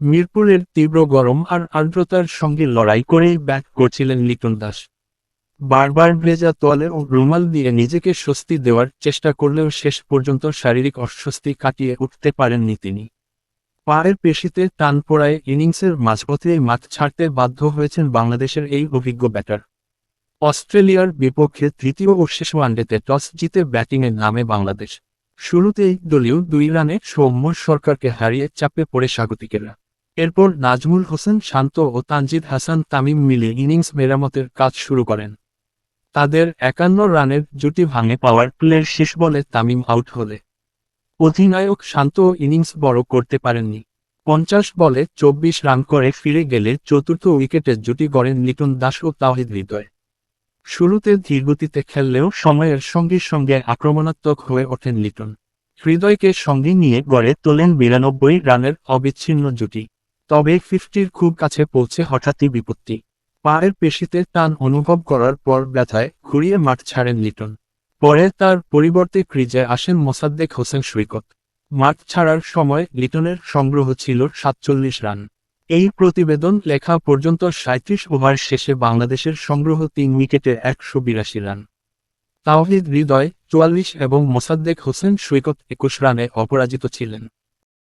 মিরপুরের তীব্র গরম আর আর্দ্রতার সঙ্গে লড়াই করেই ব্যাট করছিলেন লিটন দাস। বারবার ভেজা তোয়ালে ও রুমাল দিয়ে নিজেকে স্বস্তি দেওয়ার চেষ্টা করলেও শেষ পর্যন্ত শারীরিক অস্বস্তি কাটিয়ে উঠতে পারেননি তিনি। পায়ের পেশিতে টান পড়ায় ইনিংসের মাঝপথেই মাঠ ছাড়তে বাধ্য হয়েছেন বাংলাদেশের এই অভিজ্ঞ ব্যাটার। অস্ট্রেলিয়ার বিপক্ষে তৃতীয় ও শেষ ওয়ানডেতে টস জিতে ব্যাটিংয়ে নামে বাংলাদেশ। শুরুতেই দলীয় 2 রানে সৌম্য সরকারকে হারিয়ে চাপে পড়ে স্বাগতিকেরা। এরপর নাজমুল হোসেন শান্ত ও তানজিদ হাসান তামিম মিলে ইনিংস মেরামতের কাজ শুরু করেন। তাদের 51 রানের জুটি ভাঙে পাওয়ার প্লের শেষ বলে তামিম আউট হলে অধিনায়ক শান্ত ইনিংস বড় করতে পারেননি। 50 বলে 24 রান করে ফিরে গেলে চতুর্থ উইকেটে জুটি গড়েন লিটন দাস ও তাওহিদ হৃদয়। শুরুতে ধীরগতিতে খেললেও সময়ের সঙ্গে সঙ্গে আক্রমণাত্মক হয়ে ওঠেন লিটন। হৃদয়কে সঙ্গে নিয়ে গড়ে তোলেন 92 রানের অবিচ্ছিন্ন জুটি। তবে 50-র খুব কাছে পৌঁছে হঠাৎই বিপত্তি। পায়ের পেশিতে টান অনুভব করার পর ব্যথায় ঘুরিয়ে মাঠ ছাড়েন লিটন। পরে তার পরিবর্তে ক্রিজে আসেন মোসাদ্দেক হোসেন সৈকত। মাঠ ছাড়ার সময় লিটনের সংগ্রহ ছিল 47 রান। এই প্রতিবেদন লেখা পর্যন্ত 37 ওভার শেষে বাংলাদেশের সংগ্রহ 3 উইকেটে 182 রান। তাওহিদ হৃদয় 44 এবং মোসাদ্দেক হোসেন সৈকত 21 রানে অপরাজিত ছিলেন।